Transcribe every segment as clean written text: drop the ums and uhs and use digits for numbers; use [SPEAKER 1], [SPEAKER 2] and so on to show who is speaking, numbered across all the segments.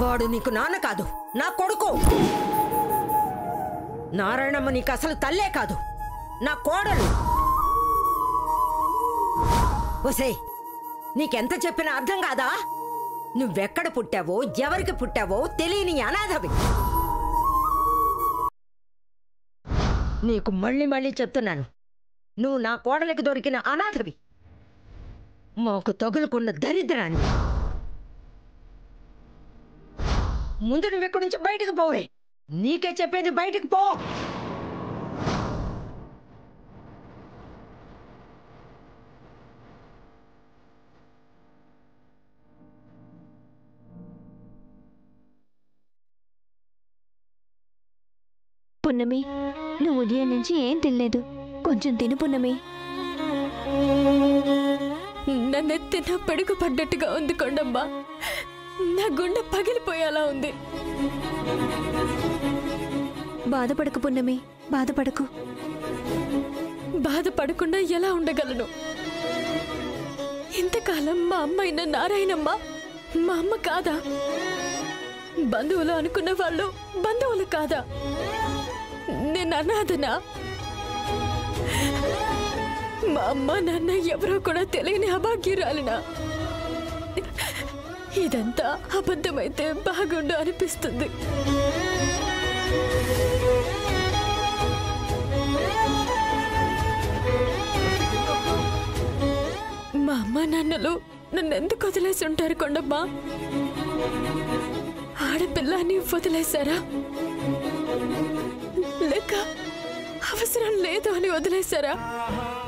[SPEAKER 1] వాడు నీకు నాన్న కాదు, నా కొడుకు. నారాయణమ్మ నీకు అసలు తల్లే కాదు, నా కోడలు. ఒసేయ్, నీకెంత చెప్పినా అర్థం కాదా? నువ్వెక్కడ పుట్టావో ఎవరికి పుట్టావో తెలియని అనాథవి. నీకు మళ్ళీ మళ్ళీ చెప్తున్నాను, నువ్వు నా కోడలికి దొరికిన అనాథవి, మాకు తగులుకున్న దరిద్రాన్ని. ముందు నువ్వు ఇక్కడి నుంచి బయటకు పోవే. నీకే చెప్పేది, బయటకు పో.
[SPEAKER 2] పున్నమి, నువ్వు ఉదయం నుంచి ఏం తినలేదు, కొంచెం తిను పున్నమి.
[SPEAKER 3] నన్నెత్తిన పెడుగు పడ్డట్టుగా ఉంది కొండమ్మ. నా గుండె పగిలిపోయేలా ఉంది.
[SPEAKER 2] బాధపడకు పున్నమి, బాధపడకు.
[SPEAKER 3] బాధపడకుండా ఎలా ఉండగలను? ఇంతకాలం మా అమ్మైన నారాయణమ్మ మా అమ్మ కాదా? బంధువులు అనుకున్న వాళ్ళు బంధువులు కాదా? నేను అనాథనా? మా అమ్మ నాన్న ఎవరో కూడా తెలియని అభాగ్యురాలినా? ఇదంతా అబద్ధమైతే బాగుండు అనిపిస్తుంది. మా అమ్మ నాన్నలు నన్ను ఎందుకు వదిలేసి ఉంటారు కొండమ్మ? ఆడపిల్లని వదిలేశారా? లేక అవసరం లేదు అని వదిలేశారా?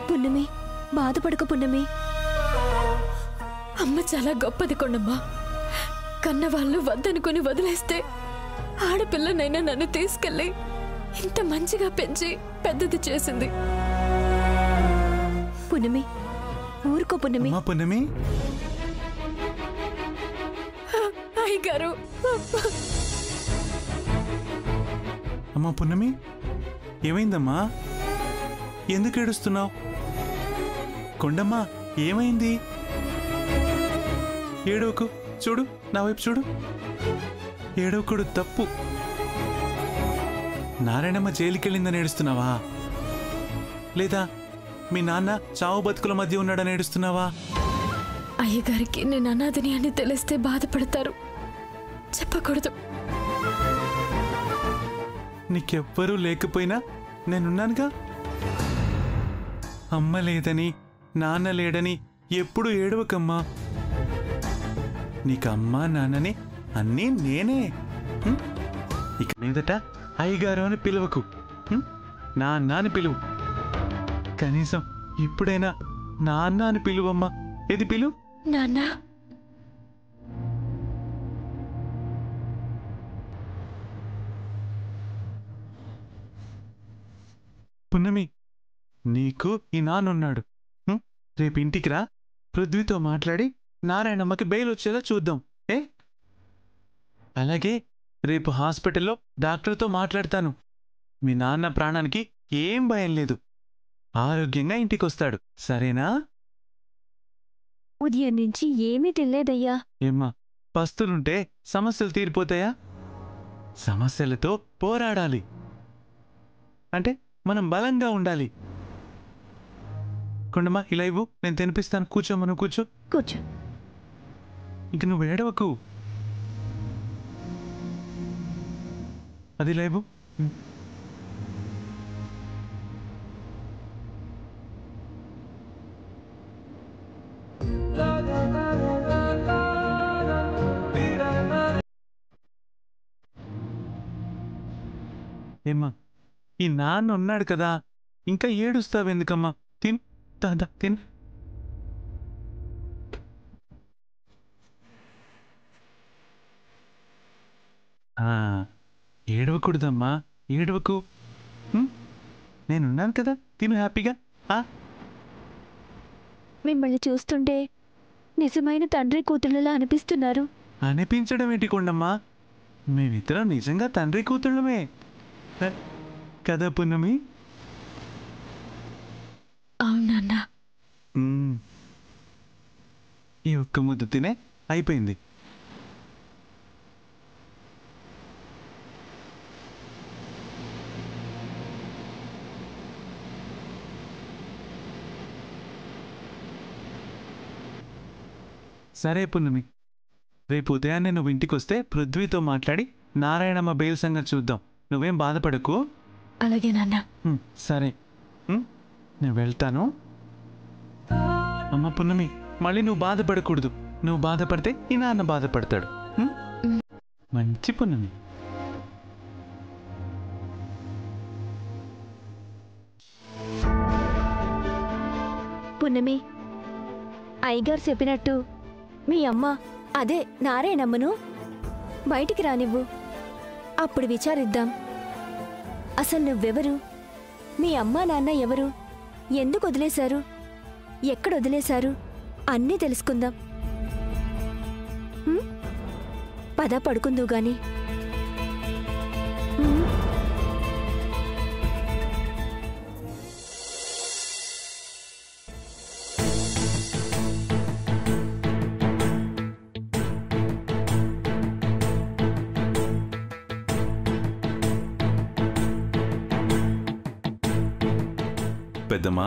[SPEAKER 2] పున్నమి, బాధపడక పున్నమి.
[SPEAKER 3] అమ్మ చాలా గొప్పది కొండమ్మ. కన్నవాళ్ళు వద్దనుకుని వదిలేస్తే ఆడపిల్లనైనా నన్ను తీసుకెళ్ళి ఇంత మంచిగా పెంచి పెద్దది చేసింది.
[SPEAKER 2] పున్నమి, ఊరుకో పున్నమి.
[SPEAKER 4] పున్నమి,
[SPEAKER 3] అయ్యగారు.
[SPEAKER 4] అమ్మా పున్నమి, ఏమైందమ్మా? ఎందుకు ఏడుస్తున్నావు? కొండమ్మ, ఏమైంది? ఏడవకు, చూడు నా వైపు చూడు. ఏడవకుడు తప్పు. నారాయణమ్మ జైలుకెళ్ళిందని ఏడుస్తున్నావా? లేదా మీ నాన్న చావు బతుకుల మధ్య ఉన్నాడని ఏడుస్తున్నావా?
[SPEAKER 3] అయ్యగారికి నేను అనాథని అని తెలిస్తే బాధపడతారు, చెప్పకూడదు.
[SPEAKER 4] నీకెవ్వరూ లేకపోయినా నేనున్నానుగా. అమ్మ లేదని నాన్న లేడని ఎప్పుడు ఏడవకమ్మా. నీకు అమ్మా నాన్నని అన్నీ నేనే. ఇక మీదట అయ్యగారు అని పిలువకు, నాన్న అని పిలువు. కనీసం ఇప్పుడైనా నాన్న అని పిలువమ్మా. ఏది పిలువు?
[SPEAKER 3] నాన్న.
[SPEAKER 4] పున్నమి, నీకు ఈ నాన్నున్నాడు. రేపు ఇంటికి రా, పృథ్వీతో మాట్లాడి నారాయణమ్మకి బెయిల్ వచ్చేలా చూద్దాం. అలాగే రేపు హాస్పిటల్లో డాక్టర్తో మాట్లాడతాను. మీ నాన్న ప్రాణానికి ఏం భయం లేదు, ఆరోగ్యంగా ఇంటికొస్తాడు. సరేనా?
[SPEAKER 2] ఉదయం నుంచి ఏమీ తినలేదయ్యా.
[SPEAKER 4] ఏమ్మా, పస్తులుంటే సమస్యలు తీరిపోతాయా? సమస్యలతో పోరాడాలి అంటే మనం బలంగా ఉండాలి. కొండమ్మా, ఇలా ఇవ్వు, నేను తినిపిస్తాను. కూర్చోమను, కూర్చో.
[SPEAKER 2] కూర్చో.
[SPEAKER 4] ఇంక నువ్వు ఏడవకు. అది లేవు. ఏమ్మా, ఈ నాన్న ఉన్నాడు కదా, ఇంకా ఏడుస్తావెందుకమ్మా? తిన్, దాదా తిన్. ఏడవకూడదమ్మా, ఏడవకు. నేనున్నాను కదా, తిను హ్యాపీగా.
[SPEAKER 2] మిమ్మల్ని చూస్తుంటే నిజమైన తండ్రి కూతుళ్ళలా అనిపిస్తున్నారు.
[SPEAKER 4] అనిపించడం ఏంటి కొండమ్మా? మేమిద్దరం నిజంగా తండ్రి కూతుళ్ళమే కదా పున్నమి?
[SPEAKER 3] అవునన్నా.
[SPEAKER 4] ఈ ఒక్క ముద్ద తినే అయిపోయింది. సరే పున్నమి, రేపు ఉదయాన్నే నువ్వు ఇంటికి వస్తే పృథ్వీతో మాట్లాడి నారాయణమ్మ బెయిల్ సంగతి చూద్దాం. నువ్వేం బాధపడకు.
[SPEAKER 3] అలాగే నాన్న.
[SPEAKER 4] సరే, నేను వెళ్తాను. అమ్మ పున్నమి, మళ్ళీ నువ్వు బాధపడకూడదు. నువ్వు బాధపడితే ఈ నాన్న బాధపడతాడు. మంచి పున్నమి.
[SPEAKER 2] పున్నమి, అయ్యగారు చెప్పినట్టు మీ అమ్మ, అదే నారాయణమ్మను బయటికి రానివ్వు. అప్పుడు విచారిద్దాం. అసలు నువ్వెవరు, మీ అమ్మా నాన్న ఎవరు, ఎందుకు వదిలేశారు, ఎక్కడ వదిలేశారు అన్నీ తెలుసుకుందాం. పద పడుకుందువు గాని.
[SPEAKER 5] పెద్దమ్మా,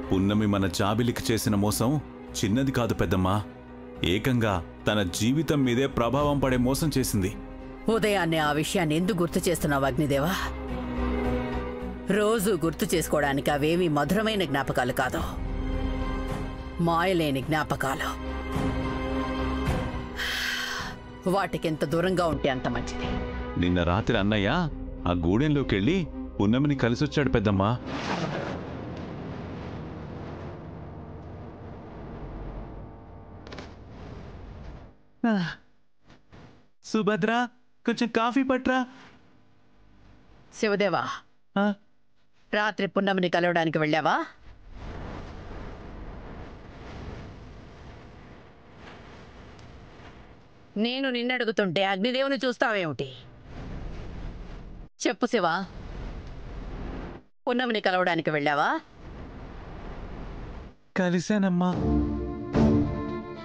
[SPEAKER 5] పున్నమి మన జాబిలికి చేసిన మోసం చిన్నది కాదు పెద్దమ్మా. ఏకంగా తన జీవితం మీదే ప్రభావం పడే మోసం చేసింది.
[SPEAKER 6] ఉదయాన్నే ఆ విషయాన్ని ఎందుకు గుర్తు చేస్తున్నావు అగ్నిదేవా? రోజు గుర్తు చేసుకోవడానికి అవేమీ మధురమైన జ్ఞాపకాలు కాదు, మాయలేని జ్ఞాపకాలు. వాటికెంత దూరంగా ఉంటే అంత మంచిది.
[SPEAKER 5] నిన్న రాత్రి అన్నయ్య ఆ గూడెంలోకి వెళ్ళి పున్నమిని కలిసొచ్చాడు పెద్దమ్మా.
[SPEAKER 4] సుభద్ర, కొంచెం కాఫీ పట్రా.
[SPEAKER 6] శివదేవా, రాత్రి పున్నమిని కలవడానికి వెళ్ళావా? నేను నిన్నడుగుతుంటే అగ్నిదేవుని చూస్తావేమిటి? చెప్పు శివ, పున్నమిని కలవడానికి వెళ్ళావా?
[SPEAKER 4] కలిశానమ్మా.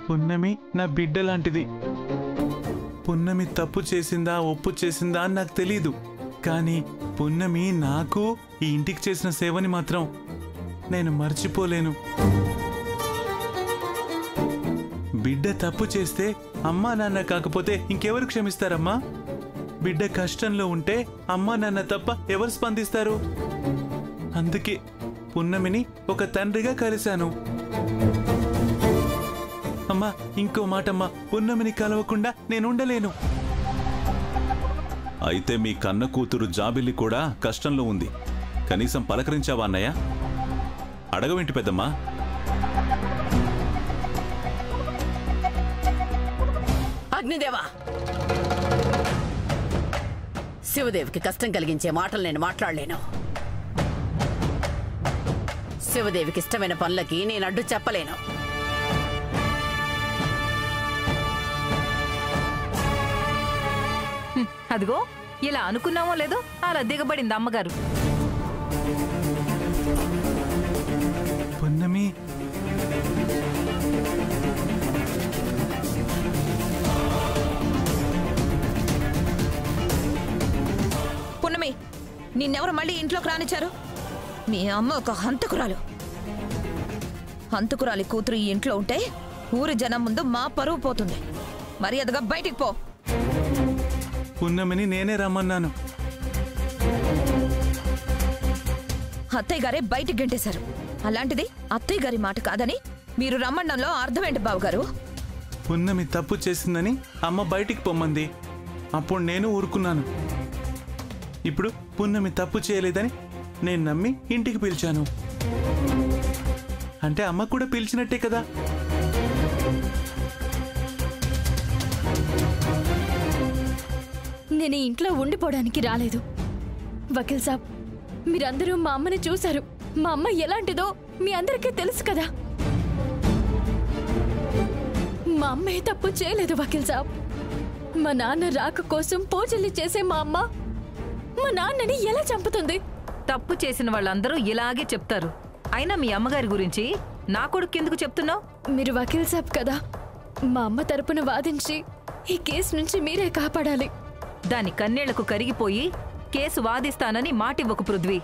[SPEAKER 4] పున్నమి నా బిడ్డ లాంటిది. పున్నమి తప్పు చేసిందా ఒప్పు చేసిందా అని నాకు తెలీదు. కానీ పున్నమి నాకు ఈ ఇంటికి చేసిన సేవని మాత్రం నేను మర్చిపోలేను. బిడ్డ తప్పు చేస్తే అమ్మా నాన్న కాకపోతే ఇంకెవరు క్షమిస్తారమ్మా? బిడ్డ కష్టంలో ఉంటే అమ్మా నాన్న తప్ప ఎవరు స్పందిస్తారు? అందుకే పున్నమిని ఒక తండ్రిగా కలిశాను. అమ్మా, ఇంకో మాటమ్మా, పున్నమిని కలవకుండా నేనుండలేను.
[SPEAKER 5] అయితే మీ కన్న కూతురు జాబిల్లి కూడా కష్టంలో ఉంది. కనీసం పలకరించావా అన్నయ్య? అడగవేంటి పెద్దమ్మా?
[SPEAKER 6] అగ్నిదేవా, శివదేవికి కష్టం కలిగించే మాటలు నేను మాట్లాడలేను. శివదేవికి ఇష్టమైన పనులకి నేను అడ్డు చెప్పలేను.
[SPEAKER 7] అదిగో ఇలా అనుకున్నామో లేదో అలా దిగబడింది అమ్మగారు.
[SPEAKER 4] పున్నమి,
[SPEAKER 8] పున్నమి, నిన్నెవరు మళ్ళీ ఇంట్లోకి రానిచ్చారు? మీ అమ్మ ఒక హంతకురాలు. హంతకురాలి కూతురు ఈ ఇంట్లో ఉంటే ఊరి జనం ముందు మా పరువు పోతుంది. మర్యాదగా బయటికి పో.
[SPEAKER 4] పున్నమిని నేనే రమ్మన్నాను.
[SPEAKER 8] అత్తయ్య గారే బయటికి గంటేశారు. అలాంటిది అత్తయ్య గారి మాట కాదని మీరు రమ్మన్నంలో అర్థమేంటి బావగారు?
[SPEAKER 4] పున్నమి తప్పు చేసిందని అమ్మ బయటికి పొమ్మంది. అప్పుడు నేను ఊరుకున్నాను. ఇప్పుడు పున్నమి తప్పు చేయలేదని నేను నమ్మి ఇంటికి పిలిచాను. అంటే అమ్మ కూడా పిలిచినట్టే కదా.
[SPEAKER 3] నేను ఇంట్లో ఉండిపోవడానికి రాలేదు. వకీల్ సాబ్, మీరందరూ మా అమ్మని చూశారు. మా అమ్మ ఎలాంటిదో మీ అందరికీ తెలుసు కదా. మా అమ్మ ఏ తప్పు చేయలేదు వకీల్ సాబ్. మా నాన్న రాక కోసం పూజలు చేసే మా అమ్మ మా నాన్నని ఎలా చంపుతుంది?
[SPEAKER 7] తప్పు చేసిన వాళ్ళందరూ ఇలాగే చెప్తారు. అయినా మీ అమ్మగారి గురించి నా కొడుకు ఎందుకు చెప్తున్నావు?
[SPEAKER 3] మీరు వకీల్ సాబ్ కదా, మా అమ్మ తరపున వాదించి ఈ కేసు నుంచి మీరే కాపాడాలి.
[SPEAKER 7] దాని కన్నీళ్లకు కరిగిపోయి కేసు వాదిస్తానని మాటివ్వకు పృథ్వీ.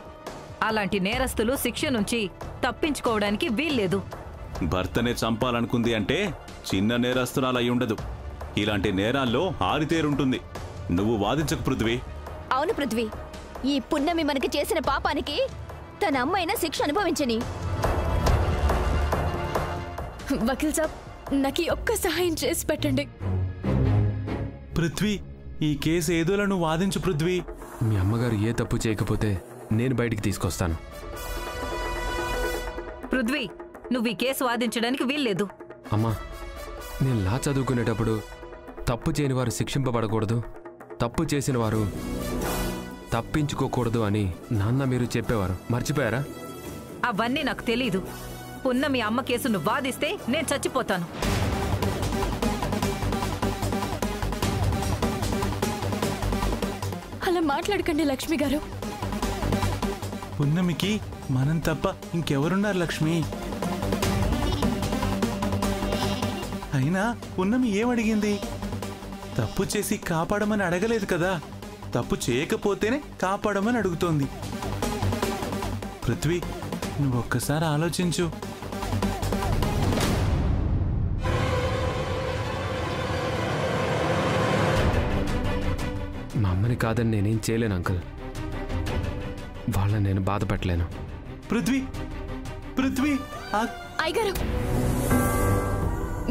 [SPEAKER 7] అలాంటి నేరస్తులు శిక్ష నుంచి తప్పించుకోవడానికి వీల్లేదు.
[SPEAKER 5] భర్తనే చంపాలనుకుంది అంటే చిన్న నేరస్తురాలై ఉండదు. ఇలాంటి నేరాల్లో ఆరితేరుంటుంది. నువ్వు వాదించకు పృథ్వీ.
[SPEAKER 2] అవును పృథ్వీ, ఈ పున్నమి మనకి చేసిన పాపానికి తన అమ్మైనా శిక్ష అనుభవించని.
[SPEAKER 3] వకీల్ సాబ్, నాకు ఒక్క సహాయం చేసి పెట్టండి.
[SPEAKER 4] పృథ్వీ, ఈ కేసు ఏదోలా నువ్వు వాదించు పృథ్వీ.
[SPEAKER 9] మీ అమ్మగారు ఏ తప్పు చేయకపోతే నేను బయటికి తీసుకొస్తాను.
[SPEAKER 7] పృథ్వీ, నువ్వు ఈ కేసు వాదించడానికి వీల్లేదు.
[SPEAKER 9] అమ్మా, నేను లా చదువుకునేటప్పుడు తప్పు చేయని వారు శిక్షింపబడకూడదు, తప్పు చేసిన వారు తప్పించుకోకూడదు అని నాన్న మీరు చెప్పేవారు. మర్చిపోయారా?
[SPEAKER 7] అవన్నీ నాకు తెలీదు. పున్నమి అమ్మ కేసు నువ్వు వాదిస్తే నేను చచ్చిపోతాను.
[SPEAKER 3] అలా మాట్లాడకండి లక్ష్మి గారు.
[SPEAKER 4] పున్నమికి మనం తప్ప ఇంకెవరున్నారు లక్ష్మి? అయినా పున్నమి ఏమడిగింది? తప్పు చేసి కాపాడమని అడగలేదు కదా. తప్పు చేయకపోతేనే కాపాడమని అడుగుతోంది. పృథ్వీ, నువ్వు ఒక్కసారి ఆలోచించు.
[SPEAKER 9] మా అమ్మని కాదని నేనేం చేయలేను అంకుల్. వాళ్ళని నేను బాధ పెట్టలేను.
[SPEAKER 4] పృథ్వీ, పృథ్వీ,
[SPEAKER 3] అయ్యగారు,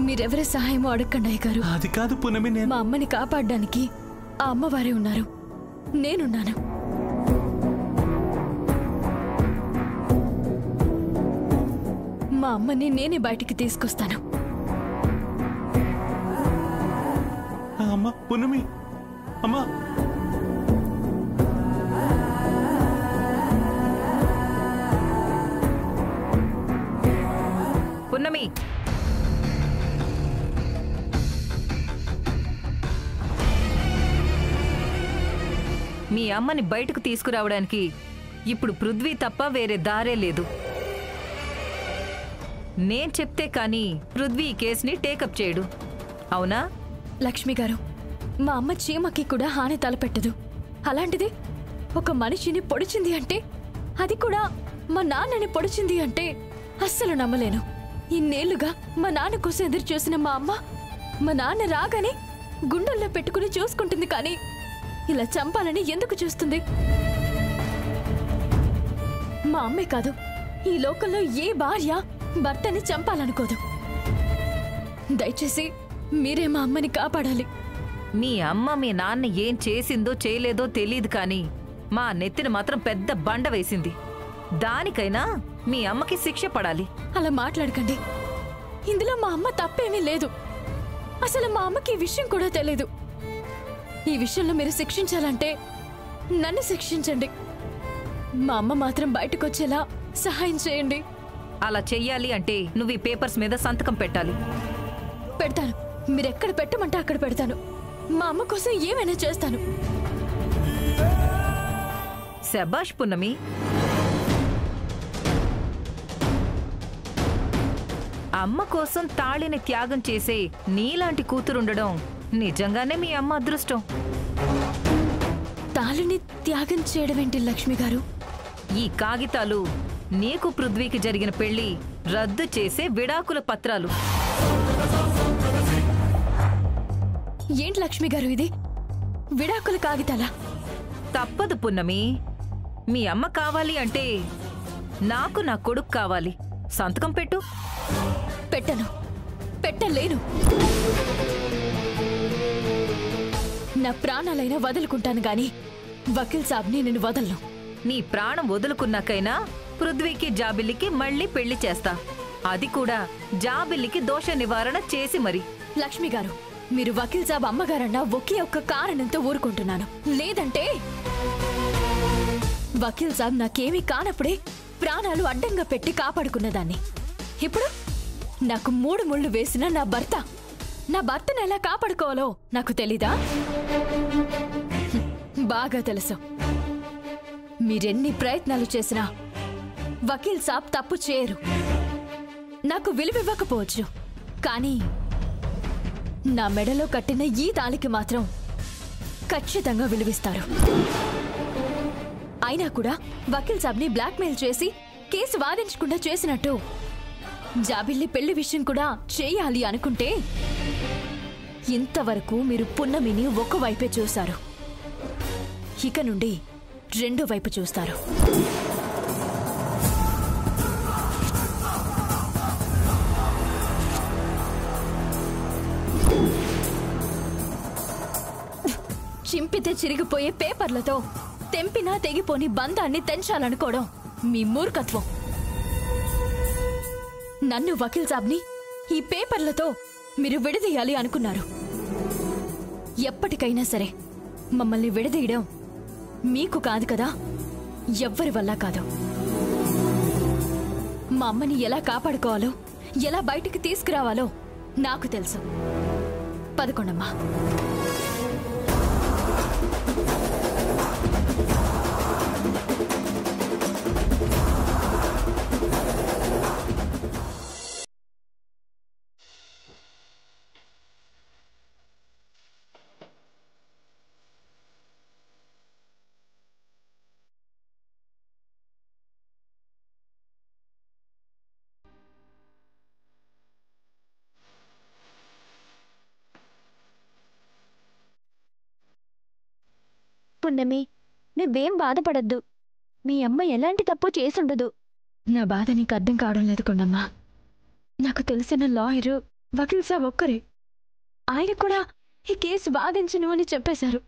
[SPEAKER 3] మీరెవరి సహాయమో అడగండి అయ్యగారు.
[SPEAKER 4] అది కాదు పున్నమి,
[SPEAKER 3] మా అమ్మని కాపాడడానికి ఆ అమ్మవారే ఉన్నారు, నేనున్నాను. మా అమ్మని నేనే బయటికి తీసుకొస్తాను.
[SPEAKER 4] అమ్మ పున్నమి, అమ్మా.
[SPEAKER 7] పున్నమి, మీ అమ్మని బయటకు తీసుకురావడానికి ఇప్పుడు పృథ్వీ తప్ప వేరే దారే లేదు. నేను చెప్తే కానీ పృథ్వీ ఈ కేసుని టేకప్ చేయడు. అవునా?
[SPEAKER 3] లక్ష్మి గారు, మా అమ్మ చీమకి కూడా హాని తలపెట్టదు. అలాంటిది ఒక మనిషిని పొడిచింది అంటే, అది కూడా మా నాన్నని పొడిచింది అంటే అస్సలు నమ్మలేను. ఇన్నేళ్లుగా మా నాన్న కోసం ఎదురు చూసిన మా అమ్మ మా నాన్న రాగానే గుండెల్లో పెట్టుకుని చూసుకుంటుంది, కానీ ఇలా చంపాలని ఎందుకు చూస్తుంది? మా అమ్మే కాదు, ఈ లోకంలో ఏ భార్య భర్తని చంపాలనుకోదు. దయచేసి మీరే మా అమ్మని కాపాడాలి.
[SPEAKER 7] మీ అమ్మ మీ నాన్న ఏం చేసిందో చేయలేదో తెలియదు, కానీ మా నెత్తిన మాత్రం పెద్ద బండ వేసింది. దానికైనా మీ అమ్మకి శిక్ష పడాలి.
[SPEAKER 3] అలా మాట్లాడకండి. ఇందులో మా అమ్మ తప్పేమీ లేదు. అసలు మా అమ్మకి ఈ విషయం కూడా తెలీదు. ఈ విషయంలో మీరు శిక్షించాలంటే నన్ను శిక్షించండి. మా అమ్మ మాత్రం బయటకొచ్చేలా సహాయం చేయండి.
[SPEAKER 7] అలా చెయ్యాలి అంటే నువ్వు ఈ పేపర్స్ మీద సంతకం పెట్టాలి.
[SPEAKER 3] పెడతాను. మీరెక్కడ పెట్టమంటే అక్కడ పెడతాను. మా అమ్మ కోసం ఏమైనా చేస్తాను.
[SPEAKER 7] శభాష్ పున్నమి. అమ్మ కోసం తాళిని త్యాగం చేసే నీలాంటి కూతురుండడం నిజంగానే మీ అమ్మ అదృష్టం.
[SPEAKER 3] తాళిని త్యాగం చేయడమేంటి లక్ష్మి గారు?
[SPEAKER 7] ఈ కాగితాలు నీకు పృథ్వీకి జరిగిన పెళ్లి రద్దు చేసే విడాకుల పత్రాలు.
[SPEAKER 3] ఏంటి లక్ష్మి గారు ఇది? విడాకుల కాగితాలా?
[SPEAKER 7] తప్పదు పున్నమి. మీ అమ్మ కావాలి అంటే నాకు నా కొడుకు కావాలి. సంతకం పెట్టు.
[SPEAKER 3] పెట్టను. పెట్టలేను. నా ప్రాణాలైనా వదులుకుంటాను గాని వకీల్ సాబ్ని నేను వదలను.
[SPEAKER 7] నీ ప్రాణం వదులుకున్నాకైనా పృథ్వీకి జాబిల్లికి మళ్ళీ పెళ్లి చేస్తా. అది కూడా జాబిల్లికి దోష నివారణ చేసి మరి.
[SPEAKER 3] లక్ష్మి గారు, మీరు వకీల్ సాబ్ అమ్మగారన్న ఒకే ఒక్క కారణంతో ఊరుకుంటున్నాను. లేదంటే వకీల్ సాబ్ నాకేమీ కానప్పుడే ప్రాణాలు అడ్డంగా పెట్టి కాపాడుకున్నదాన్ని. ఇప్పుడు నాకు 3 ముళ్ళు వేసిన నా భర్తను ఎలా కాపాడుకోవాలో నాకు తెలీదా? బాగా తెలుసు. మీరెన్ని ప్రయత్నాలు చేసినా వకీల్ సాబ్ తప్పు చేయరు. నాకు విలువివ్వకపోవచ్చు, కానీ నా మెడలో కట్టిన ఈ తాళికి మాత్రం ఖచ్చితంగా విలువిస్తారు. అయినా కూడా వకీల్ సాబ్ని బ్లాక్మెయిల్ చేసి కేసు వాదించకుండా చేసినట్టు జాబిల్లి పెళ్లి విషయం కూడా చేయాలి అనుకుంటే ఇంతవరకు మీరు పున్నమిని ఒకవైపే చూశారు. ఇక నుండి రెండో వైపు చూస్తారు. చింపితే చిరిగిపోయే పేపర్లతో తెంపినా తెగిపోని బంధాన్ని తెంచాలనుకోవడం మీ మూర్ఖత్వం. నన్ను వకీల్ సాబ్ని ఈ పేపర్లతో మీరు విడదీయాలి అనుకున్నారు. ఎప్పటికైనా సరే మమ్మల్ని విడదీయడం మీకు కాదు కదా, ఎవ్వరి వల్ల కాదు. మా అమ్మని ఎలా కాపాడుకోవాలో, ఎలా బయటికి తీసుకురావాలో నాకు తెలుసు. పదకొండమ్మా.
[SPEAKER 2] పున్నమి, నువ్వేం బాధపడద్దు. మీ అమ్మ ఎలాంటి తప్పు చేసుండదు.
[SPEAKER 3] నా బాధ నీకు అర్థం కావడం లేదు కొండమ్మా. నాకు తెలిసిన లాయరు వకీల్ సాబ్ ఒక్కరే. ఆయన కూడా ఈ కేసు వాదించను అని చెప్పేశారు.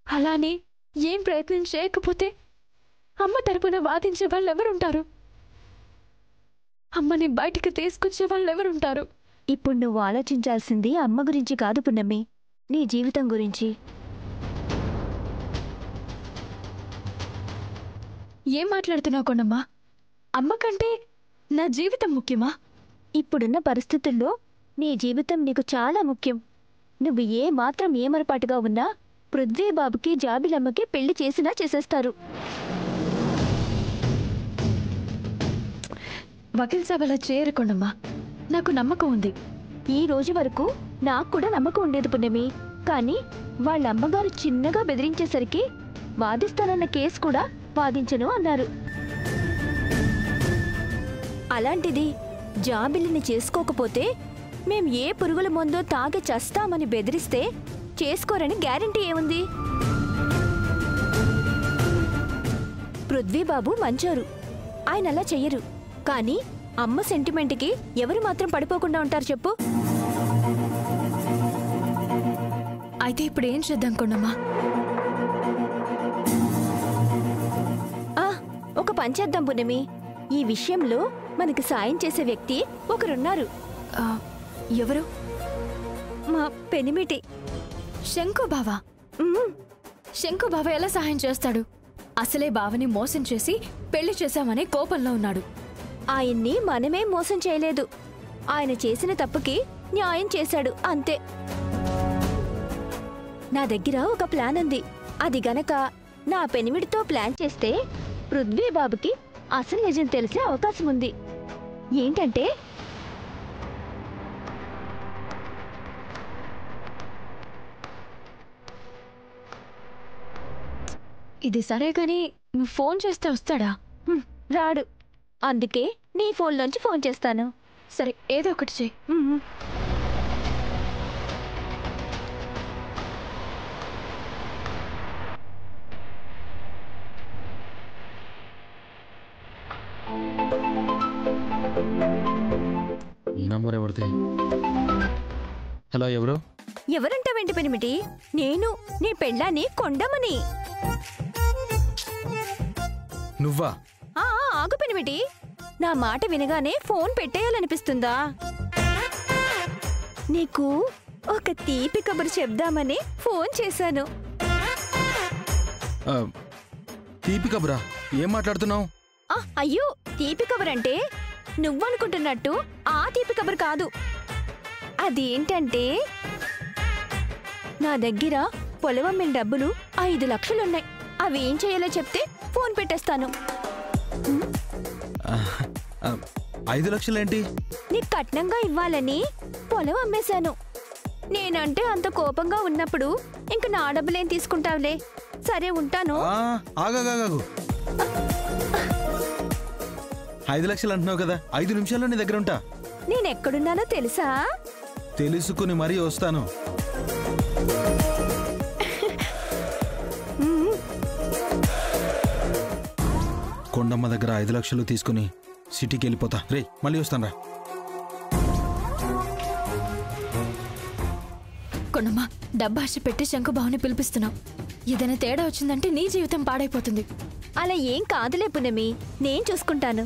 [SPEAKER 3] అలానే ఏం ప్రయత్నం చేయకపోతే అమ్మ తరపున వాదించే వాళ్ళు ఎవరుంటారు? అమ్మని బయటికి తీసుకొచ్చే వాళ్ళు ఎవరుంటారు?
[SPEAKER 2] ఇప్పుడు నువ్వు ఆలోచించాల్సింది అమ్మ గురించి కాదు పున్నమి, నీ జీవితం గురించి.
[SPEAKER 3] ఏం మాట్లాడుతున్నావు కొండమ్మా? అమ్మ కంటే నా జీవితం ముఖ్యమా?
[SPEAKER 2] ఇప్పుడున్న పరిస్థితుల్లో నీ జీవితం నీకు చాలా ముఖ్యం. నువ్వు ఏ మాత్రం ఏమరపాటుగా ఉన్నా పృథ్వీబాబుకి జాబిలమ్మకి పెళ్లి చేసినా చేసేస్తారు.
[SPEAKER 3] వకీల్ సాబ్ అలా చేయరు కొండమ్మా. నాకు నమ్మకం ఉంది.
[SPEAKER 2] ఈ రోజు వరకు నాకు కూడా నమ్మకం ఉండేది పున్నమి. కానీ వాళ్ళ అమ్మగారు చిన్నగా బెదిరించేసరికి వాదిస్తానన్న కేసు కూడా వాదించను అన్నారు. అలాంటిది జాబిలిని చేసుకోకపోతే మేం ఏ పురుగుల మందో తాగి చస్తామని బెదిరిస్తే చేసుకోరని గ్యారెంటీ ఏముంది? పృథ్వీబాబు మంచోరు, ఆయన అలా చెయ్యరు. కానీ అమ్మ సెంటిమెంట్కి ఎవరు మాత్రం పడిపోకుండా ఉంటారు చెప్పు?
[SPEAKER 3] అయితే ఇప్పుడు ఏం చేద్దాం కొండమ్మా?
[SPEAKER 2] ఒక పంచేద్దాం పున్నమి. ఈ విషయంలో మనకి సాయం చేసే వ్యక్తి ఒకరున్నారు.
[SPEAKER 3] ఎవరు?
[SPEAKER 2] మా పెనిమిటి
[SPEAKER 3] శంకు బావా. శంకు బావ ఎలా సహాయం చేస్తాడు? అసలే బావని మోసం చేసి పెళ్లి చేశామనే కోపంలో ఉన్నాడు.
[SPEAKER 2] ఆయన్ని మనమేం మోసం చేయలేదు. ఆయన చేసిన తప్పుకి న్యాయం చేశాడు అంతే. నా దగ్గర ఒక ప్లాన్ ఉంది. అది గనక నా పెనిమిడితో ప్లాన్ చేస్తే పృథ్వీబాబుకి అసలు నిజం తెలిసే అవకాశం ఉంది. ఏంటంటే
[SPEAKER 3] ఇది సరే గాని నువ్వు ఫోన్ చేస్తే వస్తాడా?
[SPEAKER 2] రాడు. అందుకే నీ ఫోన్లోంచి ఫోన్ చేస్తాను.
[SPEAKER 3] సరే, ఏదో ఒకటి చెయ్యి.
[SPEAKER 10] నంబర్ ఎవరిది? హలో, ఎవరు?
[SPEAKER 2] ఎవరంటావేంటి పెనిమిటి? నేను నీ పెళ్ళాన్ని కొండమని.
[SPEAKER 10] నువ్వా?
[SPEAKER 2] ఆగు పెనిమిటి. నా మాట వినగానే ఫోన్ పెట్టేయాలనిపిస్తుందా? నీకు ఒక తీపి కబురు చెప్దామని ఫోన్ చేశాను.
[SPEAKER 10] తీపి కబురా? ఏం మాట్లాడుతున్నావు?
[SPEAKER 2] అయ్యో, తీపి కబురంటే నువ్వనుకుంటున్నట్టు ఆ తీపి కబురు కాదు. అదేంటంటే నా దగ్గర పొలవమ్మిన డబ్బులు 5 లక్షలున్నాయి. అవి ఏం చేయాలో చెప్తే ఫోన్ పెట్టేస్తాను.
[SPEAKER 10] 5 లక్షలేంటి?
[SPEAKER 2] నీకు కట్నంగా ఇవ్వాలని పొలం అమ్మేశాను. నేనంటే అంత కోపంగా ఉన్నప్పుడు ఇంక నా డబ్బులేం తీసుకుంటావులే. సరే, ఉంటాను.
[SPEAKER 10] ఆగాగాగు. 5 లక్షలు అంటున్నావు కదా, 5 నిమిషాల్లో నీ దగ్గర ఉంటా.
[SPEAKER 2] నేనెక్కడున్నానో తెలుసా?
[SPEAKER 10] తెలుసుకుని మరీ వస్తాను. కొండమ్మ దగ్గర 5 లక్షలు తీసుకుని సిటీకి వెళ్ళిపోతా. రే మళ్ళీ వస్తాను రా.
[SPEAKER 3] కొండమ్మ, డబ్బాశ పెట్టి శంకుబావుని పిలిపిస్తున్నావు. ఏదైనా తేడా వచ్చిందంటే నీ జీవితం పాడైపోతుంది.
[SPEAKER 2] అలా ఏం కాదులే పున్నమి, నేను చూసుకుంటాను.